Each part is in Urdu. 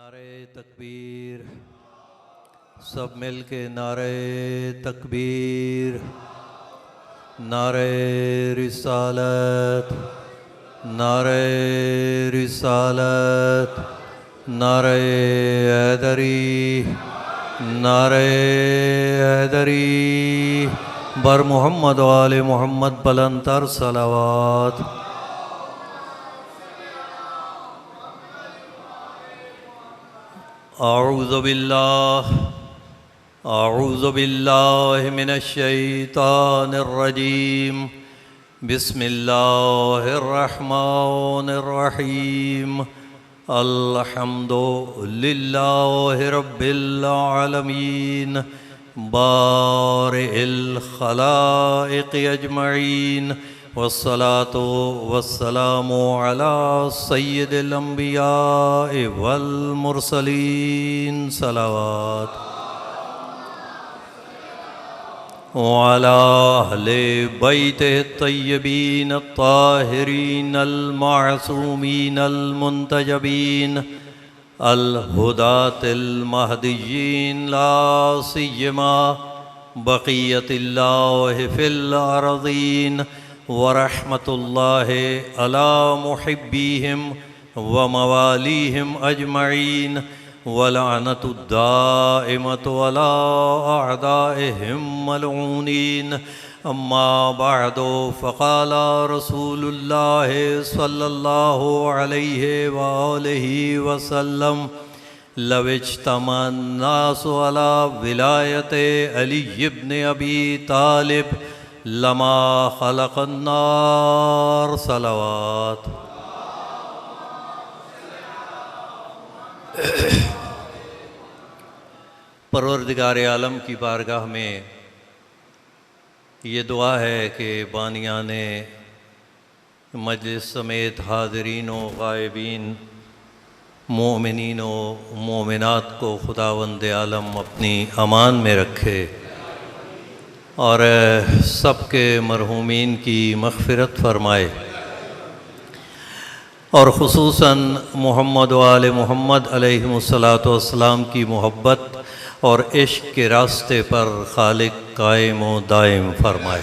نعرہ تکبیر، سب مل کے نعرہ تکبیر، نعرہ رسالت، نعرہ رسالت، نعرہ حیدری، نعرہ حیدری، بر محمد و آل محمد بلند تر صلوات۔ اعوذ باللہ من الشیطان الرجیم، بسم اللہ الرحمن الرحیم، الحمد للہ رب العالمین، بارئ الخلائق اجمعین، والصلاة والسلام علی سید الانبیاء والمرسلین، صلوات، وعلی اہل بیتہ الطیبین الطاہرین المعصومین المنتجبین، الہداة المہدیین، لا سیما بقیت اللہ فی الارضین، ورحمۃ اللہ علی محبیہم وموالیہم اجمعین، ولعنۃ الدائمۃ علی اعدائہم ملعونین، اما بعد، فقال رسول اللہ صلی اللہ علیہ وآلہ وسلم، لو اجتمع الناس علی ولایت علی بن ابی طالب لما خلق النار، صلوات۔ پروردگار عالم کی بارگاہ میں یہ دعا ہے کہ بانیان مجلس سمیت حاضرین و غائبین، مومنین و مومنات کو خداوند عالم اپنی امان میں رکھے اور سب کے مرحومین کی مغفرت فرمائے، اور خصوصاً محمد و آل محمد علیہم الصلاۃ کی محبت اور عشق کے راستے پر خالق قائم و دائم فرمائے۔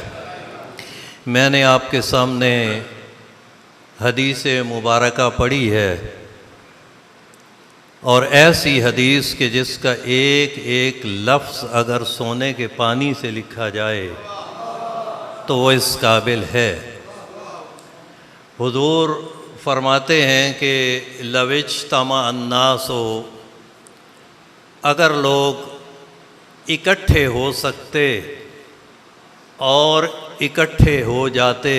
میں نے آپ کے سامنے حدیث مبارکہ پڑھی ہے، اور ایسی حدیث کہ جس کا ایک ایک لفظ اگر سونے کے پانی سے لکھا جائے تو وہ اس قابل ہے۔ حضور فرماتے ہیں کہ لو اجتمع الناس، اگر لوگ اکٹھے ہو سکتے اور اکٹھے ہو جاتے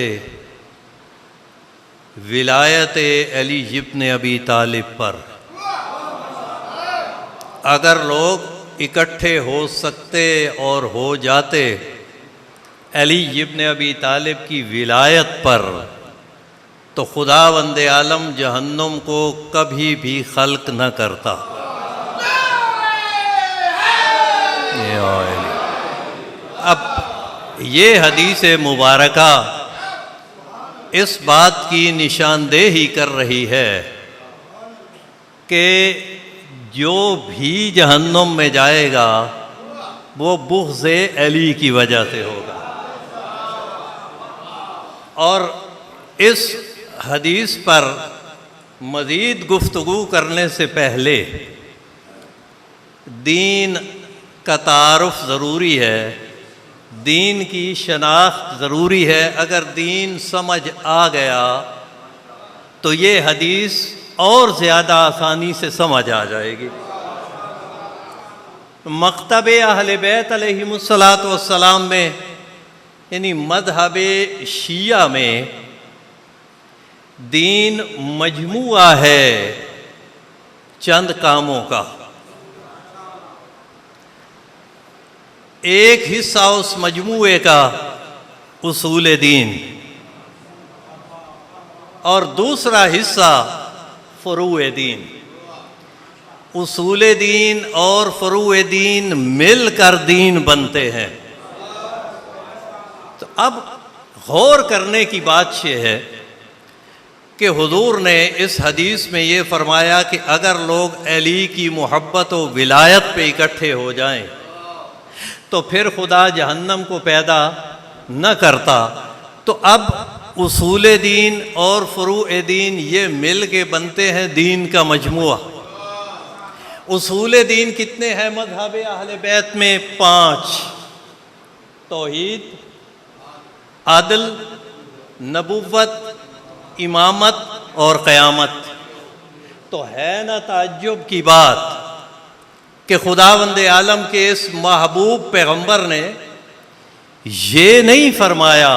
ولایت علی ابن ابی طالب پر، اگر لوگ اکٹھے ہو سکتے اور ہو جاتے علی ابن ابی طالب کی ولایت پر، تو خداوند عالم جہنم کو کبھی بھی خلق نہ کرتا۔ اب یہ حدیث مبارکہ اس بات کی نشاندہی کر رہی ہے کہ جو بھی جہنم میں جائے گا وہ بغض علی کی وجہ سے ہوگا۔ اور اس حدیث پر مزید گفتگو کرنے سے پہلے دین کا تعارف ضروری ہے، دین کی شناخت ضروری ہے۔ اگر دین سمجھ آ گیا تو یہ حدیث اور زیادہ آسانی سے سمجھ آ جائے گی۔ مکتب اہل بیت علیہم السلام میں، یعنی مذہب شیعہ میں، دین مجموعہ ہے چند کاموں کا۔ ایک حصہ اس مجموعے کا اصول دین، اور دوسرا حصہ فروع دین۔ اصول دین اور فروع دین مل کر دین بنتے ہیں۔ تو اب غور کرنے کی بات یہ ہے کہ حضور نے اس حدیث میں یہ فرمایا کہ اگر لوگ علی کی محبت و ولایت پہ اکٹھے ہو جائیں تو پھر خدا جہنم کو پیدا نہ کرتا. تو اب اصول دین اور فروع دین یہ مل کے بنتے ہیں دین کا مجموعہ. اصول دین کتنے ہیں مذہب اہل بیت میں؟ 5: توحید، عدل، نبوت، امامت اور قیامت. تو ہے نا تعجب کی بات کہ خداوند عالم کے اس محبوب پیغمبر نے یہ نہیں فرمایا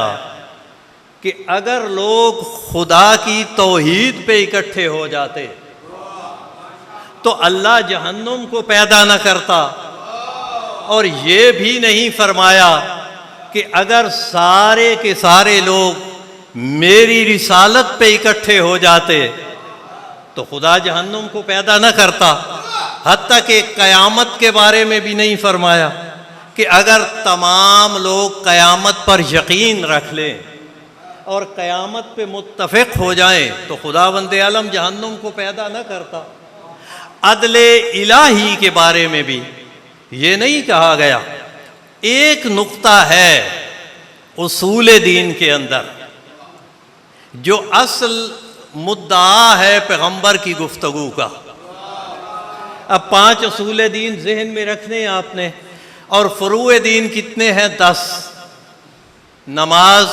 کہ اگر لوگ خدا کی توحید پہ اکٹھے ہو جاتے تو اللہ جہنم کو پیدا نہ کرتا، اور یہ بھی نہیں فرمایا کہ اگر سارے کے سارے لوگ میری رسالت پہ اکٹھے ہو جاتے تو خدا جہنم کو پیدا نہ کرتا. حتیٰ کہ قیامت کے بارے میں بھی نہیں فرمایا کہ اگر تمام لوگ قیامت پر یقین رکھ لیں اور قیامت پہ متفق ہو جائیں تو خداوند عالم جہنم کو پیدا نہ کرتا. عدل الہی کے بارے میں بھی یہ نہیں کہا گیا. ایک نقطہ ہے اصول دین کے اندر جو اصل مدعا ہے پیغمبر کی گفتگو کا. اب 5 اصول دین ذہن میں رکھنے ہیں آپ نے، اور فروع دین کتنے ہیں؟ 10: نماز،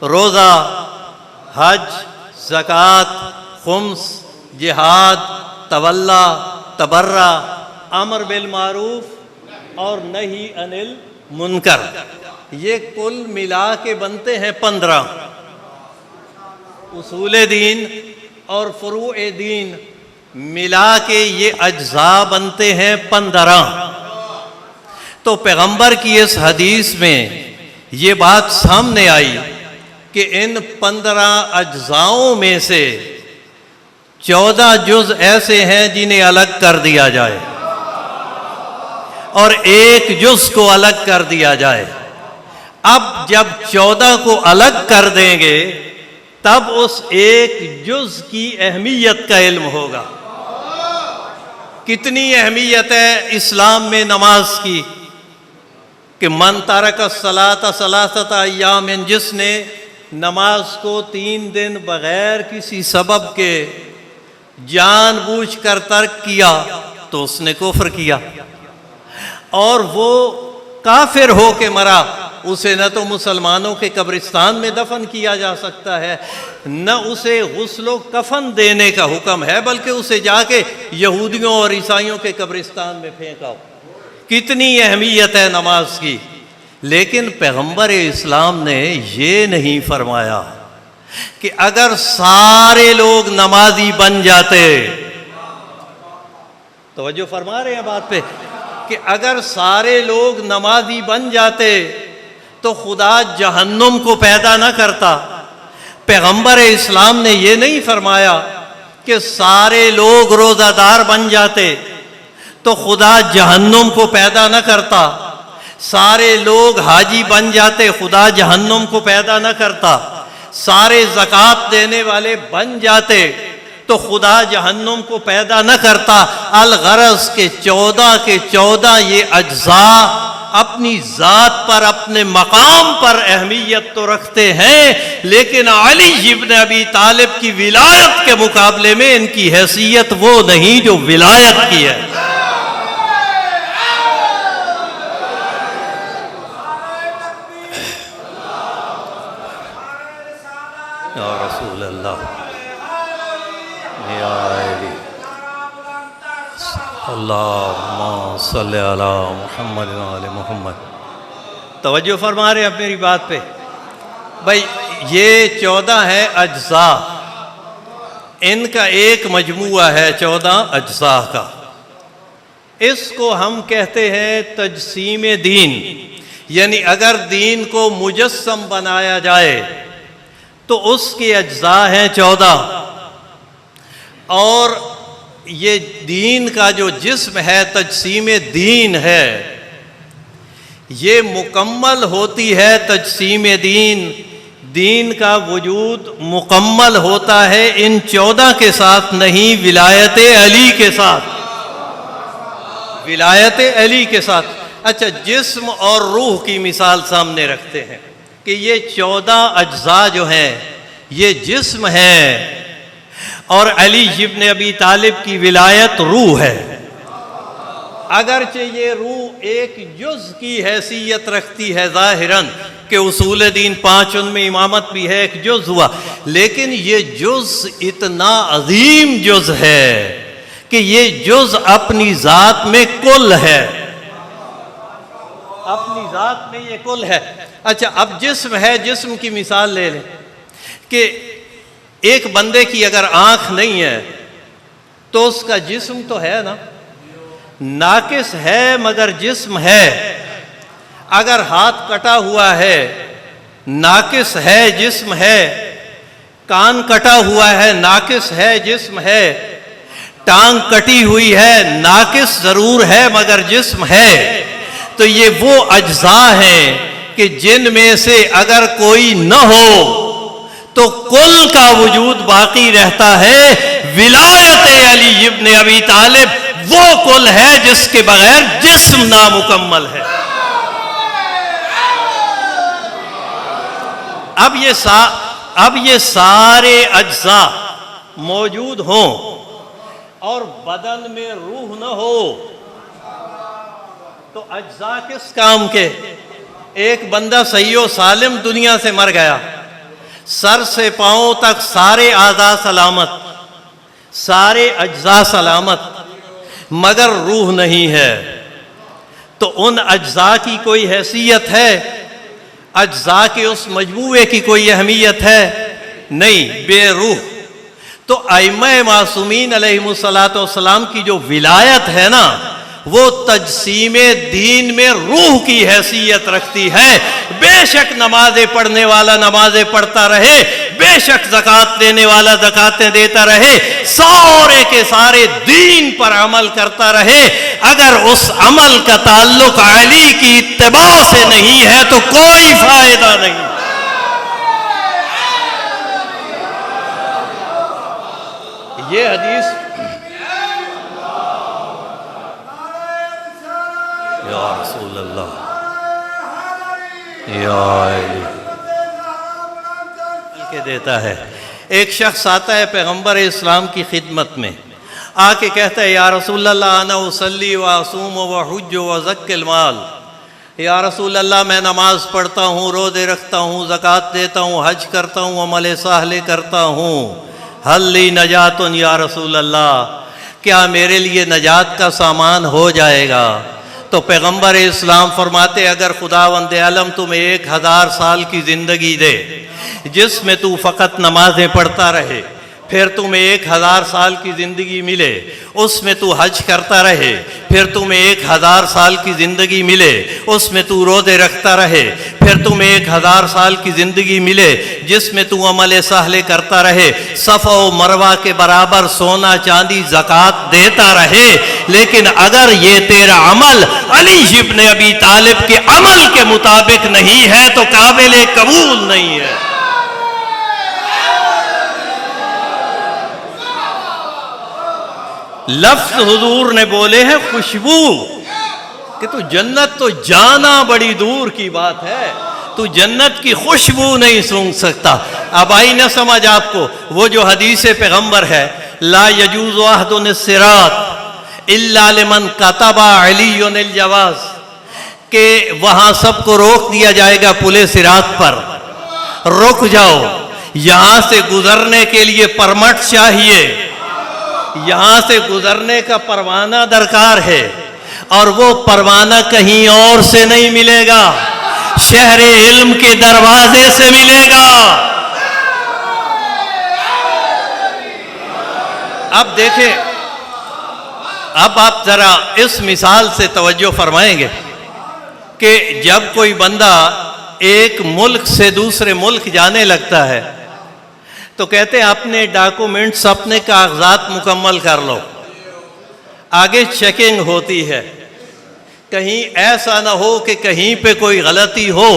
روزہ، حج، زکوٰۃ، خمس، جہاد، تولا، تبرع، امر بالمعروف اور نہی عن المنکر. یہ کل ملا کے بنتے ہیں 15. اصول دین اور فروع دین ملا کے یہ اجزاء بنتے ہیں 15. تو پیغمبر کی اس حدیث میں یہ بات سامنے آئی کہ ان 15 اجزاؤں میں سے 14 جز ایسے ہیں جنہیں الگ کر دیا جائے اور 1 جز کو الگ کر دیا جائے. اب جب 14 کو الگ کر دیں گے تب اس 1 جز کی اہمیت کا علم ہوگا. کتنی اہمیت ہے اسلام میں نماز کی کہ من ترک الصلاۃ ثلاثۃ ایام، جس نے نماز کو 3 دن بغیر کسی سبب کے جان بوجھ کر ترک کیا تو اس نے کفر کیا، اور وہ کافر ہو کے مرا. اسے نہ تو مسلمانوں کے قبرستان میں دفن کیا جا سکتا ہے، نہ اسے غسل و کفن دینے کا حکم ہے، بلکہ اسے جا کے یہودیوں اور عیسائیوں کے قبرستان میں پھینکاؤ. کتنی اہمیت ہے نماز کی. لیکن پیغمبر اسلام نے یہ نہیں فرمایا کہ اگر سارے لوگ نمازی بن جاتے، توجہ فرما رہے ہیں بات پہ، کہ اگر سارے لوگ نمازی بن جاتے تو خدا جہنم کو پیدا نہ کرتا. پیغمبر اسلام نے یہ نہیں فرمایا کہ سارے لوگ روزہ دار بن جاتے تو خدا جہنم کو پیدا نہ کرتا. سارے لوگ حاجی بن جاتے، خدا جہنم کو پیدا نہ کرتا. سارے زکوٰۃ دینے والے بن جاتے تو خدا جہنم کو پیدا نہ کرتا. الغرض کے 14 کے 14 یہ اجزاء اپنی ذات پر، اپنے مقام پر اہمیت تو رکھتے ہیں، لیکن علی ابن ابی طالب کی ولایت کے مقابلے میں ان کی حیثیت وہ نہیں جو ولایت کی ہے. یا رسول اللہ، یا علی، اللہم صلی علی محمد وعلی محمد. توجہ فرما رہے ہیں اب میری بات پہ. بھائی یہ 14 ہے اجزاء، ان کا ایک مجموعہ ہے 14 اجزاء کا. اس کو ہم کہتے ہیں تجسیم دین. یعنی اگر دین کو مجسم بنایا جائے تو اس کے اجزاء ہیں 14، اور یہ دین کا جو جسم ہے، تجسیم دین ہے، یہ مکمل ہوتی ہے تجسیم دین دین کا وجود مکمل ہوتا ہے ان 14 کے ساتھ نہیں، ولایت علی کے ساتھ، ولایت علی کے ساتھ۔ اچھا، جسم اور روح کی مثال سامنے رکھتے ہیں کہ یہ 14 اجزاء جو ہیں یہ جسم ہے، اور علی ابن ابی طالب کی ولایت روح ہے۔ اگرچہ یہ روح ایک جز کی حیثیت رکھتی ہے ظاہراً کہ اصول دین 5 ان میں امامت بھی ہے، ایک جز ہوا، لیکن یہ جز اتنا عظیم جز ہے کہ یہ جز اپنی ذات میں کل ہے، اپنی ذات میں یہ کل ہے۔ اچھا، اب جسم ہے، جسم کی مثال لے لیں کہ ایک بندے کی اگر آنکھ نہیں ہے تو اس کا جسم تو ہے نا، ناقص ہے مگر جسم ہے۔ اگر ہاتھ کٹا ہوا ہے، ناقص ہے جسم ہے۔ کان کٹا ہوا ہے، ناقص ہے جسم ہے۔ ٹانگ کٹی ہوئی ہے، ناقص ضرور ہے مگر جسم ہے۔ تو یہ وہ اجزاء ہیں کہ جن میں سے اگر کوئی نہ ہو تو کل کا وجود باقی رہتا ہے۔ ولایت علی ابن ابی طالب وہ کل ہے جس کے بغیر جسم نامکمل ہے۔ اب یہ سارے اجزاء موجود ہوں اور بدن میں روح نہ ہو تو اجزاء کس کام کے؟ ایک بندہ صحیح و سالم دنیا سے مر گیا، سر سے پاؤں تک سارے اعضاء سلامت، سارے اجزاء سلامت، مگر روح نہیں ہے، تو ان اجزاء کی کوئی حیثیت ہے؟ اجزاء کے اس مجموعے کی کوئی اہمیت ہے؟ نہیں، بے روح۔ تو ائمہ معصومین علیہم السلام کی جو ولایت ہے نا، وہ تجسیم دین میں روح کی حیثیت رکھتی ہے۔ بے شک نمازیں پڑھنے والا نمازیں پڑھتا رہے، بے شک زکوٰۃ دینے والا زکوٰتیں دیتا رہے، سارے کے سارے دین پر عمل کرتا رہے، اگر اس عمل کا تعلق علی کی اتباع سے نہیں ہے تو کوئی فائدہ نہیں۔ یہ حدیث یا رسول اللہ یا علی کے دیتا ہے۔ ایک شخص آتا ہے پیغمبر اسلام کی خدمت میں، آ کے کہتا ہے یا رسول اللہ انا اصلی و اصوم و حج و ازکی المال، یا رسول اللہ میں نماز پڑھتا ہوں، روزے رکھتا ہوں، زکوٰۃ دیتا ہوں، حج کرتا ہوں، عمل صالح کرتا ہوں، حل لی نجات یا رسول اللہ، کیا میرے لیے نجات کا سامان ہو جائے گا؟ تو پیغمبر اسلام فرماتے اگر خداوند عالم تمہیں 1000 سال کی زندگی دے جس میں تو فقط نمازیں پڑھتا رہے، پھر تمہیں 1000 سال کی زندگی ملے اس میں تو حج کرتا رہے، پھر تمہیں 1000 سال کی زندگی ملے اس میں تو روزے رکھتا رہے، پھر تمہیں 1000 سال کی زندگی ملے جس میں تو عمل صالح کرتا رہے، صفا و مروہ کے برابر سونا چاندی زکوٰۃ دیتا رہے، لیکن اگر یہ تیرا عمل علی ابن ابی طالب کے عمل کے مطابق نہیں ہے تو قابل قبول نہیں ہے۔ لفظ حضور نے بولے ہیں خوشبو، کہ تو جنت تو جانا بڑی دور کی بات ہے، تو جنت کی خوشبو نہیں سونگھ سکتا۔ اب آئی نہ سمجھ آپ کو وہ جو حدیث پیغمبر ہے لا یجوز عہد الصراط الا لمن کتب علی الجواز، کہ وہاں سب کو روک دیا جائے گا پل صراط پر، رک جاؤ، یہاں سے گزرنے کے لیے پرمٹ چاہیے، یہاں سے گزرنے کا پروانہ درکار ہے، اور وہ پروانہ کہیں اور سے نہیں ملے گا، شہر علم کے دروازے سے ملے گا۔ اب دیکھیں، اب آپ ذرا اس مثال سے توجہ فرمائیں گے کہ جب کوئی بندہ ایک ملک سے دوسرے ملک جانے لگتا ہے تو کہتے ہیں اپنے ڈاکومنٹس، اپنے کاغذات مکمل کر لو، آگے چیکنگ ہوتی ہے، کہیں ایسا نہ ہو کہ کہیں پہ کوئی غلطی ہو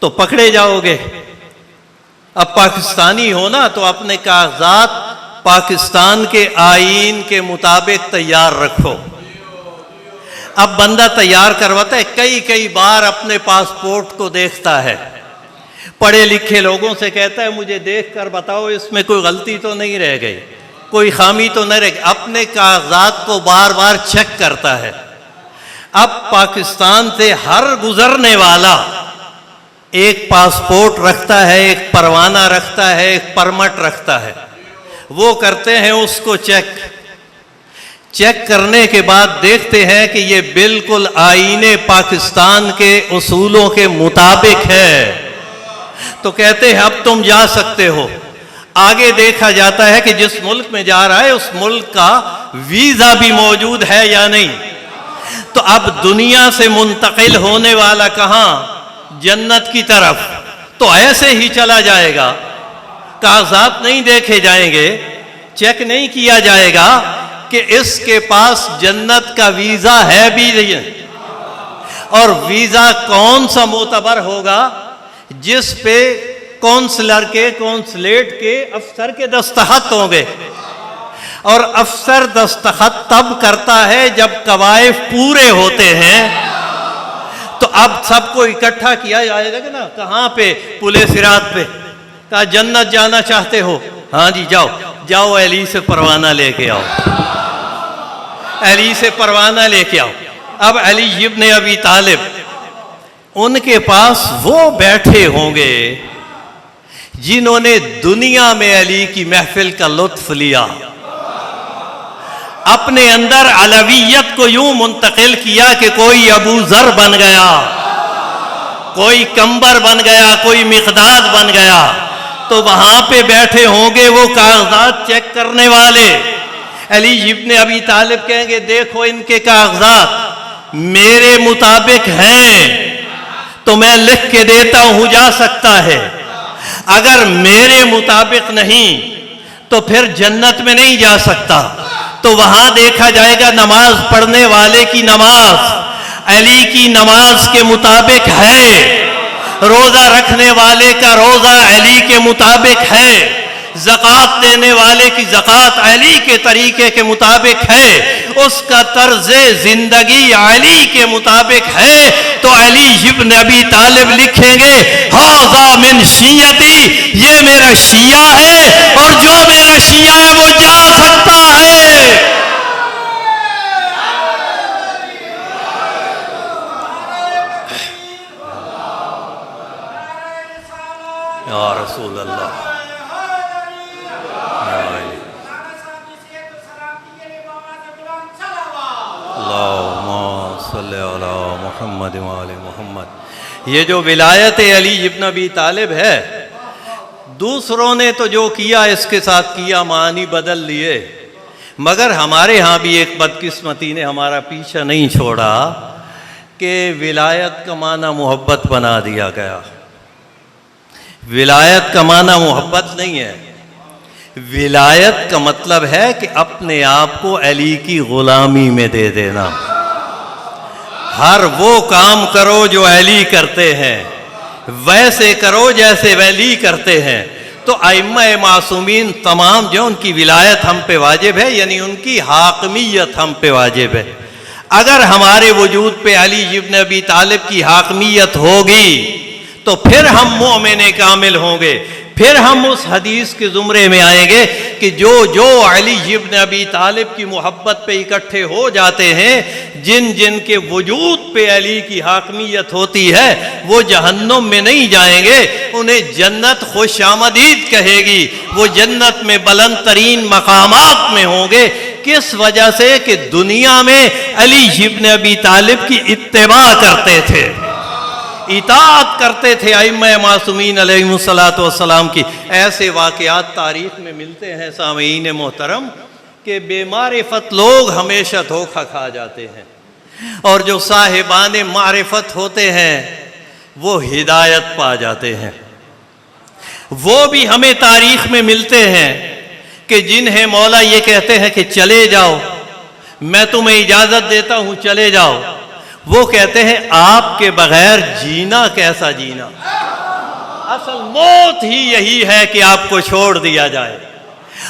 تو پکڑے جاؤ گے۔ اب پاکستانی ہونا تو اپنے کاغذات پاکستان کے آئین کے مطابق تیار رکھو۔ اب بندہ تیار کرواتا ہے، کئی بار اپنے پاسپورٹ کو دیکھتا ہے، پڑھے لکھے لوگوں سے کہتا ہے مجھے دیکھ کر بتاؤ اس میں کوئی غلطی تو نہیں رہ گئی، کوئی خامی تو نہیں رہ گئی، اپنے کاغذات کو بار بار چیک کرتا ہے۔ اب پاکستان سے ہر گزرنے والا ایک پاسپورٹ رکھتا ہے، ایک پروانہ رکھتا ہے، ایک پرمٹ رکھتا ہے، وہ کرتے ہیں اس کو چیک کرنے کے بعد دیکھتے ہیں کہ یہ بالکل آئین پاکستان کے اصولوں کے مطابق ہے، تو کہتے ہیں اب تم جا سکتے ہو۔ آگے دیکھا جاتا ہے کہ جس ملک میں جا رہا ہے اس ملک کا ویزا بھی موجود ہے یا نہیں۔ تو اب دنیا سے منتقل ہونے والا کہاں؟ جنت کی طرف، تو ایسے ہی چلا جائے گا، کاغذات نہیں دیکھے جائیں گے، چیک نہیں کیا جائے گا کہ اس کے پاس جنت کا ویزا ہے بھی نہیں۔ اور ویزا کون سا معتبر ہوگا؟ جس پہ کونسلر کے، کونسلیٹ کے افسر کے دستخط ہوں گے، اور افسر دستخط تب کرتا ہے جب قوائف پورے ہوتے ہیں۔ تو اب سب کو اکٹھا کیا جائے گا کہ نا، کہاں پہ؟ پلے صراط پہ۔ کہا جنت جانا چاہتے ہو؟ ہاں جی جاؤ علی سے پروانہ لے کے آؤ، علی سے پروانہ لے کے آؤ۔ اب علی ابن ابی طالب، ان کے پاس وہ بیٹھے ہوں گے جنہوں نے دنیا میں علی کی محفل کا لطف لیا، اپنے اندر علویت کو یوں منتقل کیا کہ کوئی ابو ذر بن گیا، کوئی کمبر بن گیا، کوئی مقداد بن گیا۔ تو وہاں پہ بیٹھے ہوں گے وہ کاغذات چیک کرنے والے۔ علی ابن ابی طالب کہیں گے دیکھو ان کے کاغذات میرے مطابق ہیں تو میں لکھ کے دیتا ہوں جا سکتا ہے، اگر میرے مطابق نہیں تو پھر جنت میں نہیں جا سکتا۔ تو وہاں دیکھا جائے گا نماز پڑھنے والے کی نماز علی کی نماز کے مطابق ہے، روزہ رکھنے والے کا روزہ علی کے مطابق ہے، زکوٰۃ دینے والے کی زکوٰۃ علی کے طریقے کے مطابق ہے، اس کا طرز زندگی علی کے مطابق ہے۔ تو علی ابن ابی طالب لکھیں گے ھذا من شیعتی، یہ میرا شیعہ ہے اور جو میرا شیعہ ہے وہ جا سکتا ہے۔ یا رسول اللہ، اللہم صلی علی محمد وآل محمد۔ یہ جو ولایت علی ابن ابی طالب ہے، دوسروں نے تو جو کیا اس کے ساتھ کیا، معنی بدل لیے، مگر ہمارے ہاں بھی ایک بدقسمتی نے ہمارا پیچھا نہیں چھوڑا کہ ولایت کا معنی محبت بنا دیا گیا۔ ولایت کا معنی محبت نہیں ہے، ولایت کا مطلب ہے کہ اپنے آپ کو علی کی غلامی میں دے دینا، ہر وہ کام کرو جو علی کرتے ہیں، ویسے کرو جیسے علی کرتے ہیں۔ تو ائمہ معصومین تمام جو ان کی ولایت ہم پہ واجب ہے، یعنی ان کی حاکمیت ہم پہ واجب ہے۔ اگر ہمارے وجود پہ علی ابن ابی طالب کی حاکمیت ہوگی تو پھر ہم مومن کامل ہوں گے، پھر ہم اس حدیث کے زمرے میں آئیں گے کہ جو علی ابن ابی طالب کی محبت پہ اکٹھے ہو جاتے ہیں، جن کے وجود پہ علی کی حاکمیت ہوتی ہے، وہ جہنم میں نہیں جائیں گے، انہیں جنت خوش آمدید کہے گی، وہ جنت میں بلند ترین مقامات میں ہوں گے۔ کس وجہ سے؟ کہ دنیا میں علی ابن ابی طالب کی اتباع کرتے تھے، اطاعت کرتے تھے ائمہ معصومین علیہم الصلاۃ والسلام کی۔ ایسے واقعات تاریخ میں ملتے ہیں سامعین محترم کہ بے معرفت لوگ ہمیشہ دھوکہ کھا جاتے ہیں، اور جو صاحبان معرفت ہوتے ہیں وہ ہدایت پا جاتے ہیں۔ وہ بھی ہمیں تاریخ میں ملتے ہیں کہ جنہیں مولا یہ کہتے ہیں کہ چلے جاؤ، میں تمہیں اجازت دیتا ہوں چلے جاؤ، وہ کہتے ہیں آپ کے بغیر جینا کیسا جینا، اصل موت ہی یہی ہے کہ آپ کو چھوڑ دیا جائے،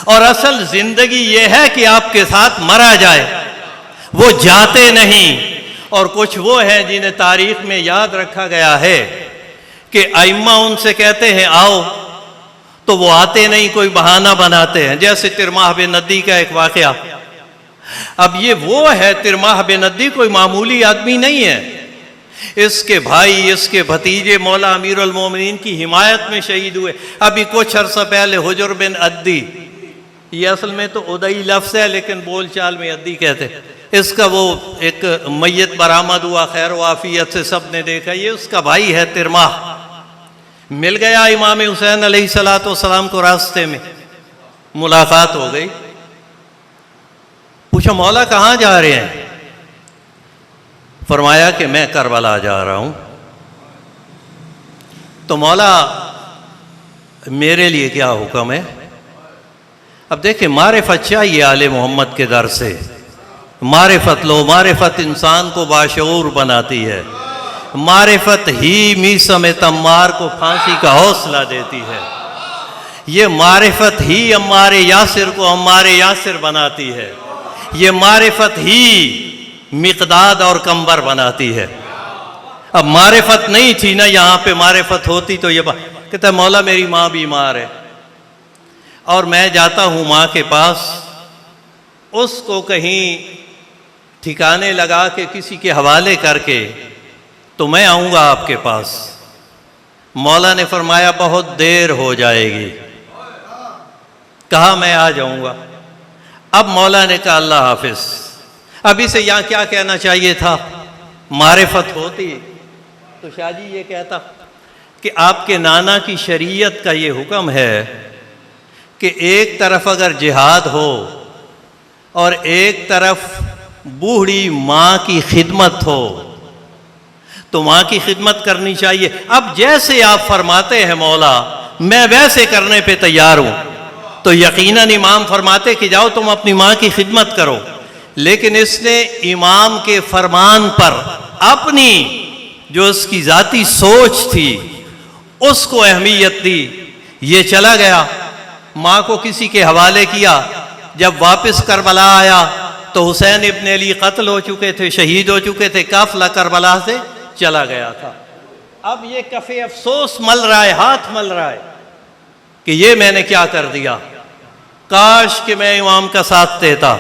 اور اصل زندگی یہ ہے کہ آپ کے ساتھ مرا جائے، وہ جاتے نہیں۔ اور کچھ وہ ہیں جنہیں تاریخ میں یاد رکھا گیا ہے کہ ائمہ ان سے کہتے ہیں آؤ، تو وہ آتے نہیں، کوئی بہانہ بناتے ہیں، جیسے ترماح بن ندی کا ایک واقعہ۔ اب یہ وہ ہے ترماح بن ندی، کوئی معمولی آدمی نہیں ہے، اس کے بھائی، اس کے بھتیجے مولا امیر المومنین کی حمایت میں شہید ہوئے۔ ابھی کچھ عرصہ پہلے حجر بن ادی، یہ اصل میں تو ادئی لفظ ہے لیکن بول چال میں ادی کہتے، اس کا وہ ایک میت برآمد ہوا، خیر و عافیت سے سب نے دیکھا، یہ اس کا بھائی ہے ترماح۔ مل گیا امام حسین علیہ السلام کو راستے میں، ملاقات ہو گئی، پوچھا مولا کہاں جا رہے ہیں؟ فرمایا کہ میں کربلا جا رہا ہوں۔ تو مولا میرے لیے کیا حکم ہے؟ اب دیکھیں معرفت چاہیے آل محمد کے در سے، معرفت لو، معرفت انسان کو باشعور بناتی ہے، معرفت ہی میثم تمار کو پھانسی کا حوصلہ دیتی ہے، یہ معرفت ہی عمار یاسر کو عمار یاسر بناتی ہے، یہ معرفت ہی مقداد اور کمبر بناتی ہے۔ اب معرفت نہیں تھی نا یہاں پہ، معرفت ہوتی تو یہ کہتا ہے مولا میری ماں بیمار ہے اور میں جاتا ہوں ماں کے پاس، اس کو کہیں ٹھکانے لگا کے کسی کے حوالے کر کے تو میں آؤں گا آپ کے پاس۔ مولا نے فرمایا بہت دیر ہو جائے گی، کہا میں آ جاؤں گا۔ اب مولا نے کہا اللہ حافظ۔ اب اسے یہاں کیا کہنا چاہیے تھا؟ معرفت ہوتی تو شاہ جی یہ کہتا کہ آپ کے نانا کی شریعت کا یہ حکم ہے کہ ایک طرف اگر جہاد ہو اور ایک طرف بوڑھی ماں کی خدمت ہو تو ماں کی خدمت کرنی چاہیے۔ اب جیسے آپ فرماتے ہیں مولا میں ویسے کرنے پہ تیار ہوں، تو یقیناً امام فرماتے کہ جاؤ تم اپنی ماں کی خدمت کرو، لیکن اس نے امام کے فرمان پر اپنی جو اس کی ذاتی سوچ تھی اس کو اہمیت دی۔ یہ چلا گیا، ماں کو کسی کے حوالے کیا، جب واپس کربلا آیا تو حسین ابن علی قتل ہو چکے تھے، شہید ہو چکے تھے، قافلہ کربلا سے چلا گیا تھا۔ اب یہ کف افسوس مل رہا ہے، ہاتھ مل رہا ہے کہ یہ میں نے کیا کر دیا، کاش کہ میں امام کا ساتھ دیتا۔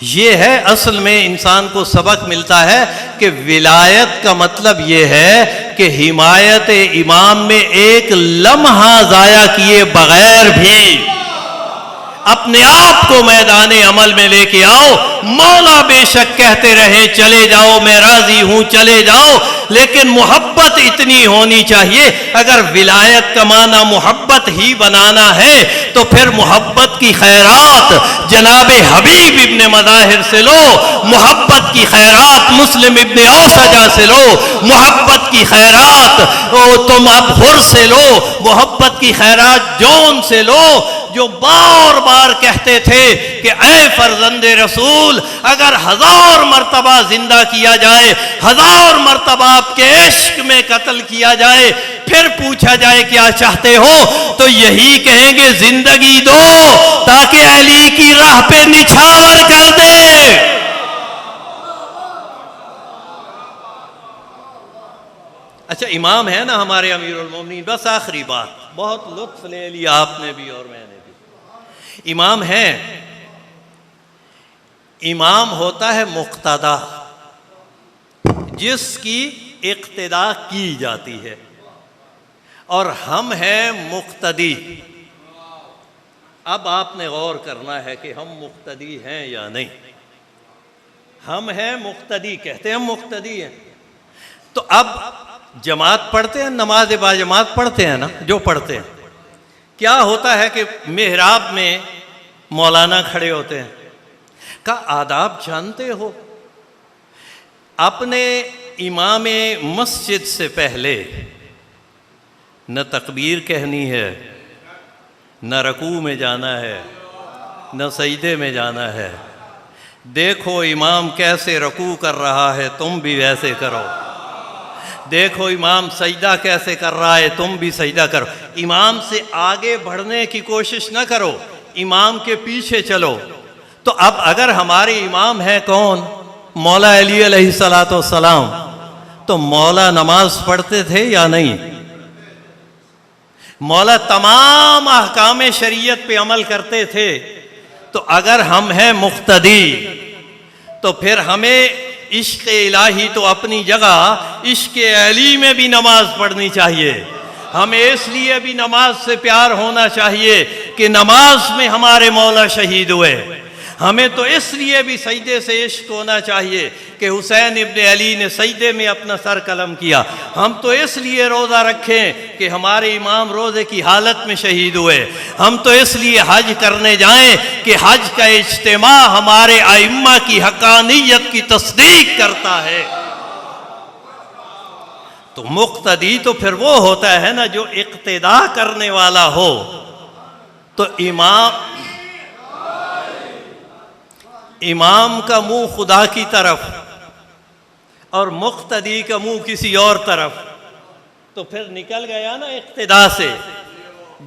یہ ہے اصل میں انسان کو سبق ملتا ہے کہ ولایت کا مطلب یہ ہے کہ حمایت امام میں ایک لمحہ ضائع کیے بغیر بھی اپنے آپ کو میدان عمل میں لے کے آؤ۔ مولا بے شک کہتے رہے چلے جاؤ، میں راضی ہوں چلے جاؤ، لیکن محبت اتنی ہونی چاہیے۔ اگر ولایت کا معنی محبت ہی بنانا ہے تو پھر محبت کی خیرات جناب حبیب ابن مظاہر سے لو، محبت کی خیرات مسلم ابن اوسجہ سے لو، محبت کی خیرات تم اب حر سے لو، محبت کی خیرات جون سے لو، جو بار بار کہتے تھے کہ اے فرزند رسول اگر 1000 مرتبہ زندہ کیا جائے، 1000 مرتبہ آپ کے عشق میں قتل کیا جائے، پھر پوچھا جائے کیا چاہتے ہو تو یہی کہیں گے زندگی دو تاکہ علی کی راہ پہ نچھاور کر دے۔ اچھا امام ہے نا ہمارے امیر المومنین، بس آخری بات، بہت لطف لے لیا آپ نے بھی اور میں نے بھی۔ امام ہے، امام ہوتا ہے مقتدا، جس کی اقتدا کی جاتی ہے، اور ہم ہیں مقتدی۔ اب آپ نے غور کرنا ہے کہ ہم مقتدی ہیں یا نہیں۔ ہم ہیں مقتدی، کہتے ہیں ہم مقتدی ہیں، تو اب جماعت پڑھتے ہیں، نماز با جماعت پڑھتے ہیں نا، جو پڑھتے ہیں، کیا ہوتا ہے کہ محراب میں مولانا کھڑے ہوتے ہیں، کا آداب جانتے ہو؟ اپنے امام مسجد سے پہلے نہ تکبیر کہنی ہے، نہ رکوع میں جانا ہے، نہ سجدے میں جانا ہے۔ دیکھو امام کیسے رکوع کر رہا ہے، تم بھی ویسے کرو۔ دیکھو امام سجدہ کیسے کر رہا ہے، تم بھی سجدہ کرو۔ امام سے آگے بڑھنے کی کوشش نہ کرو، امام کے پیچھے چلو۔ تو اب اگر ہمارے امام ہیں کون؟ مولا علی علیہ السلام، تو مولا نماز پڑھتے تھے یا نہیں؟ مولا تمام احکام شریعت پہ عمل کرتے تھے۔ تو اگر ہم ہیں مقتدی تو پھر ہمیں عشق الہی تو اپنی جگہ، عشق علی میں بھی نماز پڑھنی چاہیے۔ ہمیں اس لیے بھی نماز سے پیار ہونا چاہیے کہ نماز میں ہمارے مولا شہید ہوئے۔ ہمیں تو اس لیے بھی سجدے سے عشق ہونا چاہیے کہ حسین ابن علی نے سجدے میں اپنا سر قلم کیا۔ ہم تو اس لیے روزہ رکھیں کہ ہمارے امام روزے کی حالت میں شہید ہوئے۔ ہم تو اس لیے حج کرنے جائیں کہ حج کا اجتماع ہمارے ائمہ کی حقانیت کی تصدیق کرتا ہے۔ تو مقتدی تو پھر وہ ہوتا ہے نا جو اقتداء کرنے والا ہو۔ تو امام کا منہ خدا کی طرف اور مقتدی کا منہ کسی اور طرف، تو پھر نکل گیا نا اقتداء سے۔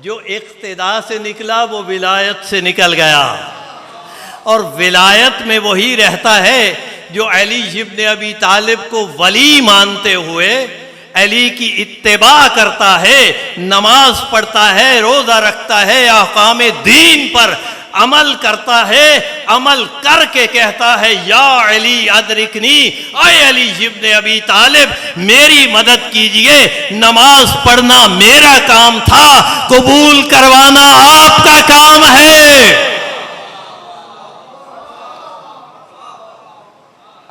جو اقتداء سے نکلا وہ ولایت سے نکل گیا، اور ولایت میں وہی رہتا ہے جو علی ابن ابی طالب کو ولی مانتے ہوئے علی کی اتباع کرتا ہے، نماز پڑھتا ہے، روزہ رکھتا ہے، احکام دین پر عمل کرتا ہے، عمل کر کے کہتا ہے یا علی ادرکنی، اے علی ابن ابی طالب میری مدد کیجئے، نماز پڑھنا میرا کام تھا، قبول کروانا آپ کا کام ہے۔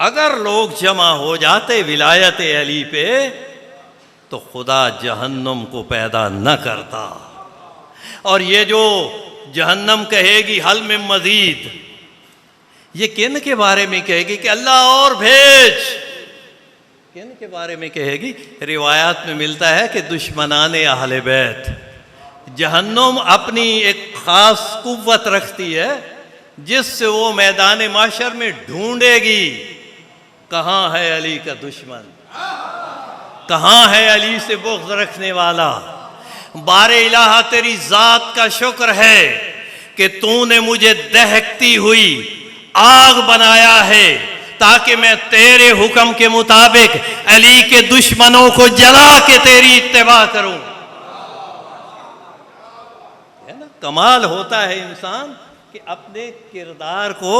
اگر لوگ جمع ہو جاتے ولایت علی پہ تو خدا جہنم کو پیدا نہ کرتا۔ اور یہ جو جہنم کہے گی حل میں مزید، یہ کن کے بارے میں کہے گی کہ اللہ اور بھیج؟ کن کے بارے میں کہے گی؟ روایات میں ملتا ہے کہ دشمنان اہل بیت۔ جہنم اپنی ایک خاص قوت رکھتی ہے جس سے وہ میدان محشر میں ڈھونڈے گی کہاں ہے علی کا دشمن، کہاں ہے علی سے بغض رکھنے والا۔ بار الہ تیری ذات کا شکر ہے کہ تو نے مجھے دہکتی ہوئی آگ بنایا ہے تاکہ میں تیرے حکم کے مطابق علی کے دشمنوں کو جلا کے تیری اتباع کروں۔ ہے نا؟ کمال ہوتا ہے انسان کہ اپنے کردار کو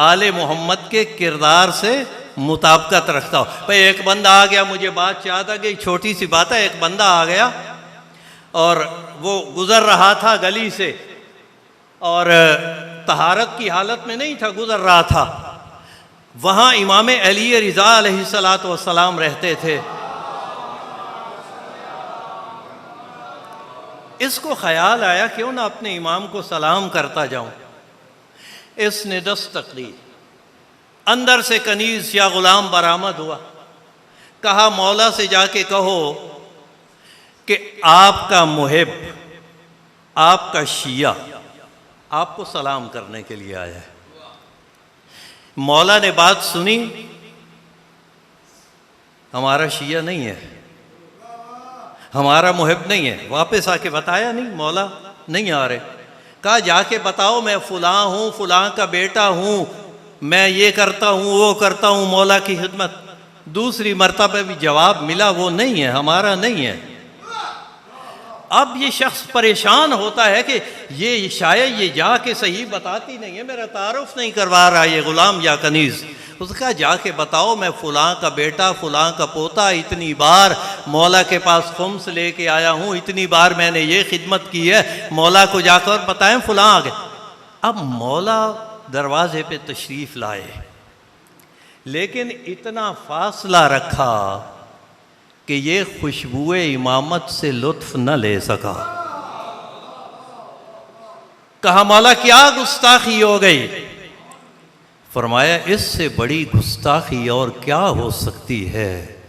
آل محمد کے کردار سے مطابقت رکھتا ہو۔ بھئی ایک بندہ آ گیا، مجھے بات یاد آ گئی، چھوٹی سی بات ہے۔ ایک بندہ آ گیا اور وہ گزر رہا تھا گلی سے، اور طہارت کی حالت میں نہیں تھا، گزر رہا تھا۔ وہاں امام علی رضا علیہ السلام رہتے تھے۔ اس کو خیال آیا کیوں نہ اپنے امام کو سلام کرتا جاؤں۔ اس نے دستک دی، اندر سے کنیز یا غلام برآمد ہوا۔ کہا مولا سے جا کے کہو کہ آپ کا محب، آپ کا شیعہ آپ کو سلام کرنے کے لیے آیا ہے۔ مولا نے بات سنی، ہمارا شیعہ نہیں ہے، ہمارا محب نہیں ہے۔ واپس آ کے بتایا نہیں، مولا نہیں آ رہے۔ کہا جا کے بتاؤ میں فلاں ہوں، فلاں کا بیٹا ہوں، میں یہ کرتا ہوں، وہ کرتا ہوں مولا کی خدمت۔ دوسری مرتبہ بھی جواب ملا وہ نہیں ہے، ہمارا نہیں ہے۔ اب یہ شخص پریشان ہوتا ہے کہ یہ شاید یہ جا کے صحیح بتاتی نہیں ہے، میرا تعارف نہیں کروا رہا یہ غلام یا کنیز۔ اس کا جا کے بتاؤ میں فلاں کا بیٹا، فلاں کا پوتا، اتنی بار مولا کے پاس خمس لے کے آیا ہوں، اتنی بار میں نے یہ خدمت کی ہے، مولا کو جا کر بتائیں فلاں آ گئے۔ اب مولا دروازے پہ تشریف لائے، لیکن اتنا فاصلہ رکھا کہ یہ خوشبو امامت سے لطف نہ لے سکا۔ کہا مولا کیا گستاخی ہو گئی؟ فرمایا اس سے بڑی گستاخی اور کیا ہو سکتی ہے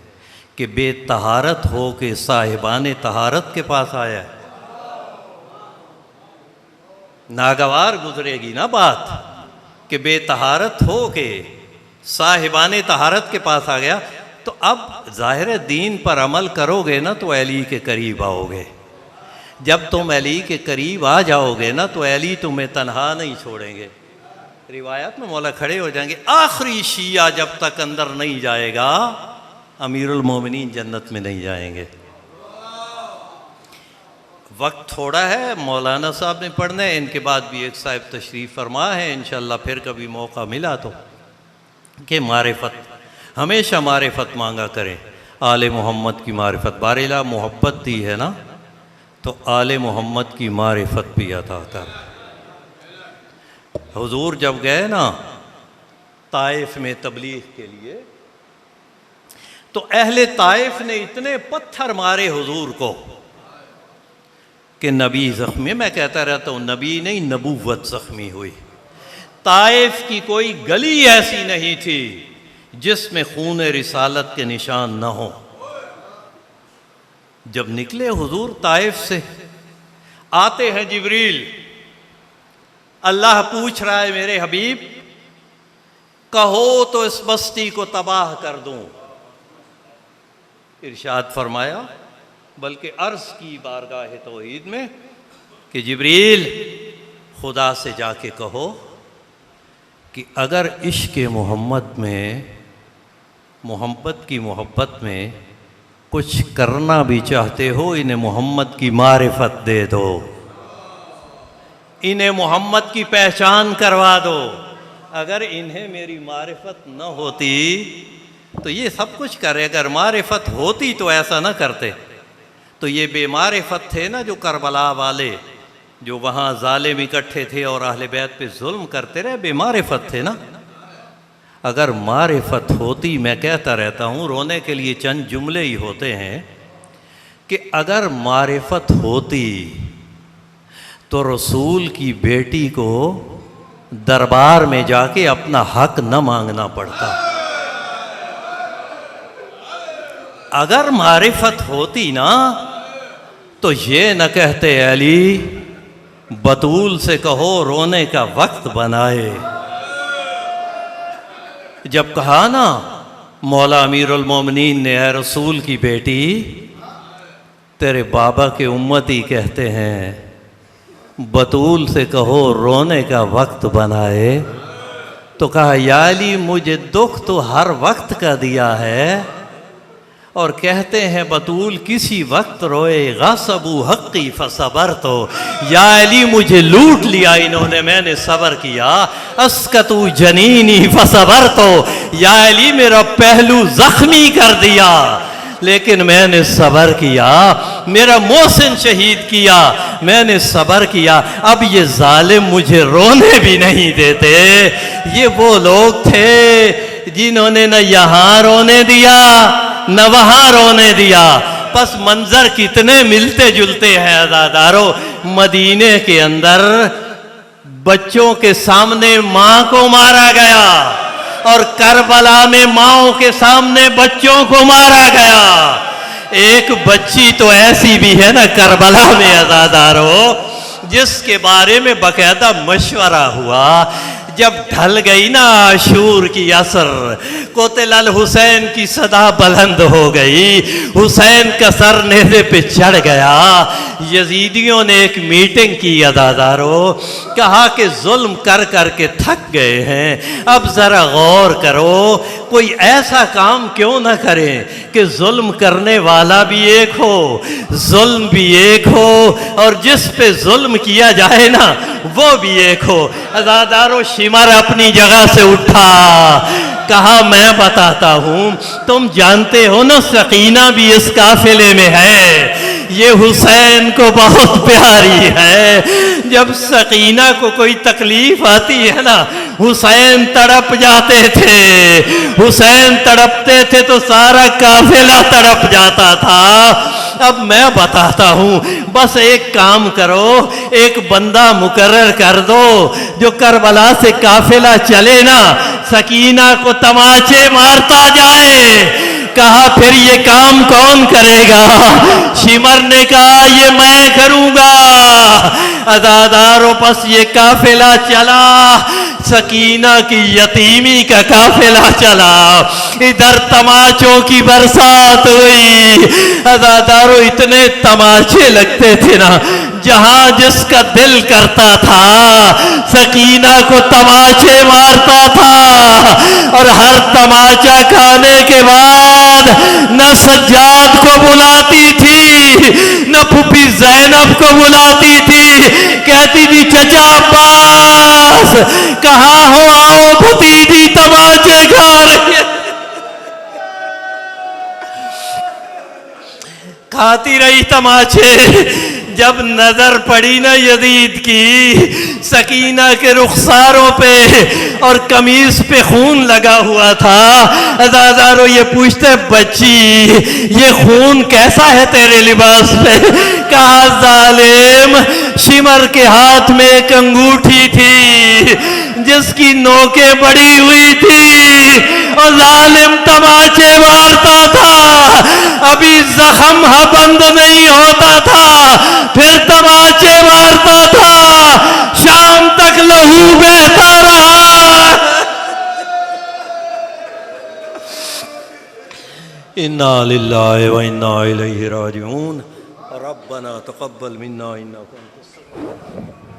کہ بے طہارت ہو کے صاحبان طہارت کے پاس آیا ہے۔ ناگوار گزرے گی نا بات کہ بے طہارت ہو کے صاحبان طہارت کے پاس آ گیا۔ تو اب ظاہر دین پر عمل کرو گے نا تو علی کے قریب آؤ گے. جب تم علی کے قریب آ جاؤ گے نا تو علی تمہیں تنہا نہیں چھوڑیں گے. روایات میں مولا کھڑے ہو جائیں گے, آخری شیعہ جب تک اندر نہیں جائے گا امیر المومنین جنت میں نہیں جائیں گے. وقت تھوڑا ہے, مولانا صاحب نے پڑھنا ہے, ان کے بعد بھی ایک صاحب تشریف فرما ہے, انشاءاللہ پھر کبھی موقع ملا تو کہ معرفت, ہمیشہ معرفت مانگا کریں. آل محمد کی معرفت, بارالہ محبت دی ہے نا تو آل محمد کی معرفت بھی عطا کر. حضور جب گئے نا طائف میں تبلیغ کے لیے تو اہل طائف نے اتنے پتھر مارے حضور کو کہ نبی زخمی, میں کہتا رہتا ہوں نبی نہیں نبوت زخمی ہوئی. طائف کی کوئی گلی ایسی نہیں تھی جس میں خون رسالت کے نشان نہ ہوں. جب نکلے حضور طائف سے, آتے ہیں جبریل, اللہ پوچھ رہا ہے میرے حبیب کہو تو اس بستی کو تباہ کر دوں. ارشاد فرمایا, بلکہ عرض کی بارگاہ توحید میں کہ جبریل خدا سے جا کے کہو کہ اگر عشق محمد میں, محبت کی محبت میں کچھ کرنا بھی چاہتے ہو انہیں محمد کی معرفت دے دو, انہیں محمد کی پہچان کروا دو. اگر انہیں میری معرفت نہ ہوتی تو یہ سب کچھ کرے, اگر معرفت ہوتی تو ایسا نہ کرتے. تو یہ بے معرفت تھے نا جو کربلا والے, جو وہاں ظالم اکٹھے تھے اور اہل بیت پہ ظلم کرتے رہے, بے معرفت تھے نا. اگر معرفت ہوتی, میں کہتا رہتا ہوں, رونے کے لیے چند جملے ہی ہوتے ہیں کہ اگر معرفت ہوتی تو رسول کی بیٹی کو دربار میں جا کے اپنا حق نہ مانگنا پڑتا. اگر معرفت ہوتی نا تو یہ نہ کہتے علی بطول سے کہو رونے کا وقت بنائے. جب کہا نا مولا امیر المومنین نے, اے رسول کی بیٹی تیرے بابا کے امتی کہتے ہیں بطول سے کہو رونے کا وقت بنائے, تو کہا یا علی مجھے دکھ تو ہر وقت کا دیا ہے, اور کہتے ہیں بطول کسی وقت روئے غصبوا حقی فصبرت. یا علی مجھے لوٹ لیا انہوں نے, میں نے صبر کیا. اسکتوا جنینی فصبرت. یا علی میرا پہلو زخمی کر دیا لیکن میں نے صبر کیا. میرا محسن شہید کیا, میں نے صبر کیا. اب یہ ظالم مجھے رونے بھی نہیں دیتے. یہ وہ لوگ تھے جنہوں نے نہ یہاں رونے دیا نہ وہاں رونے دیا. پس منظر کتنے ملتے جلتے ہیں عزادارو. مدینے کے اندر بچوں کے سامنے ماں کو مارا گیا اور کربلا میں ماؤں کے سامنے بچوں کو مارا گیا. ایک بچی تو ایسی بھی ہے نا کربلا میں عزادارو, جس کے بارے میں باقاعدہ مشورہ ہوا. جب ڈھل گئی نا عاشور کی عصر, قتل الحسین کی صدا بلند ہو گئی, حسین کا سر نیزے پہ چڑھ گیا. یزیدیوں نے ایک میٹنگ کی عزادارو, کہا کہ ظلم کر کر کے تھک گئے ہیں, اب ذرا غور کرو, کوئی ایسا کام کیوں نہ کریں کہ ظلم کرنے والا بھی ایک ہو, ظلم بھی ایک ہو, اور جس پہ ظلم کیا جائے نا وہ بھی ایک ہو. عزادارو شمر اپنی جگہ سے اٹھا, کہا میں بتاتا ہوں, تم جانتے ہو نا سکینہ بھی اس قافلے میں ہے, یہ حسین کو بہت پیاری ہے. جب سکینہ کو کوئی تکلیف آتی ہے نا حسین تڑپ جاتے تھے, حسین تڑپتے تھے تو سارا قافلہ تڑپ جاتا تھا. اب میں بتاتا ہوں, بس ایک کام کرو, ایک بندہ مقرر کر دو جو کربلا سے قافلہ چلے نا سکینہ کو تماچے مارتا جائے. کہا پھر یہ کام کون کرے گا؟ شمر نے کہا یہ میں کروں گا. عزاداروں پس یہ قافلہ چلا, سکینہ کی یتیمی کا قافلہ چلا، ادھر تماچوں کی برسات ہوئی۔ عزادارو اتنے تماچے لگتے تھے نا، جہاں جس کا دل کرتا تھا سکینہ کو تماچے مارتا تھا، اور ہر تماچا کھانے کے بعد نہ سجاد کو بلاتی تھی نہ پھوپھی زینب کو بلاتی تھی، کہتی تھی چچا عباس کہاں ہو، آؤ بھتیجی تماچے کھا رہی ہے۔ کھاتی رہی تماچے۔ جب نظر پڑی نا یزید کی سکینہ کے رخساروں پہ اور قمیص پہ خون لگا ہوا تھا، عزادارو یہ پوچھتے بچی یہ خون کیسا ہے تیرے لباس پہ؟ کہا ظالم شمر کے ہاتھ میں ایک انگوٹھی تھی جس کی نوکیں بڑی ہوئی تھی، اور ظالم تماچے مارتا تھا، ابھی زخم بند نہیں ہوتا تھا، پھر تماچے مارتا تھا، شام تک لہو بہتا رہا۔ انا للہ و انا الیہ راجعون۔ ربنا تقبل منا انک انت السمیع